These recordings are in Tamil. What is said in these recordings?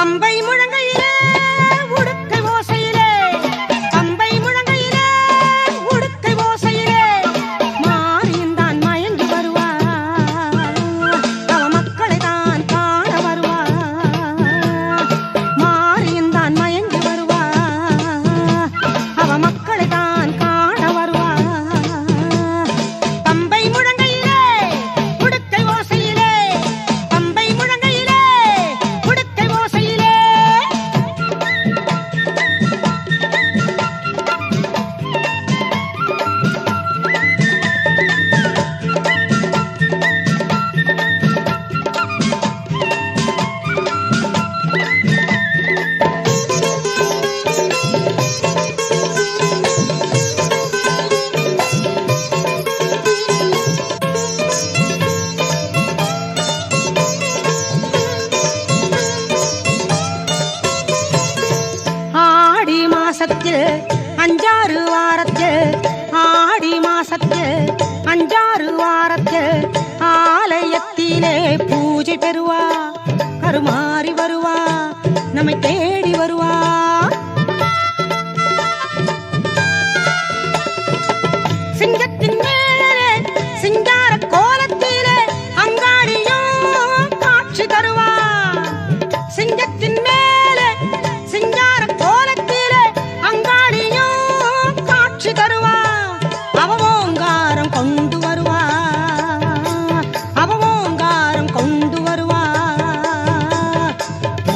பம்பை முழங்கையிலே உடுக்கை ஓசையிலே, பம்பை முழங்கையிலே உடுக்கை ஓசையிலே மாரியும் தான் மயங்கி வருவா, அவ மக்களை தான் காண வருவா. மாரியும் தான் மயங்கி வருவா, அவ மக்களை தான் காண வருவா. பம்பை முழங்கையிலே உடுக்கை ஓசையிலே, பம்பை முழங்கையிலே உடுக்கை ஓசையிலே. ஆடி மாசத்தில் அஞ்சாறு வாரத்தில், ஆடி மாசத்தில் அஞ்சாறு வாரத்தில் ஆலயத்திலே பூஜை பெறுவா, கருமாறி வருவா, நம்மை தேடி வருவா. சிங்கத்தின் மேலே சிங்கார கோலத்திலே அங்காடியும் காட்சி தருவா. சிங்கத்தின் மேலே சிங்கார கோலத்திலே அங்காடியும் காட்சி தருவா. அவ ஓங்காரம் கொண்டு வருவா, அவ ஓங்காரம் கொண்டு வருவா.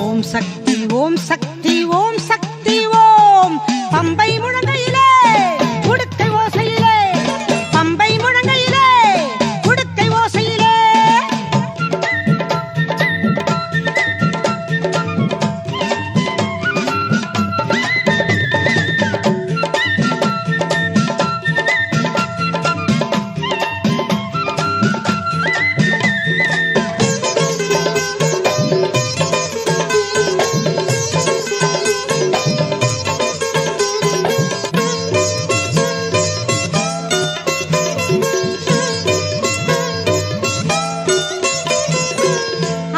ஓம் சக்தி ஓம் சக்தி ஓம் சக்தி ஓம். பம்பை முழங்கையிலே உடுக்கை ஓசையிலே, பம்பை முழங்கையிலே உடுக்கை ஓசையிலே.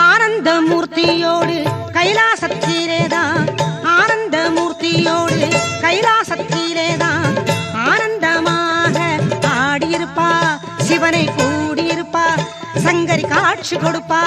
ஆனந்த மூர்த்தியோடு கைலாசத்திலேதான், ஆனந்த மூர்த்தியோடு கைலாசத்திலேதான் ஆனந்தமாக ஆடியிருப்பா, சிவனை கூடியிருப்பா, சங்கரி காட்சி கொடுப்பா.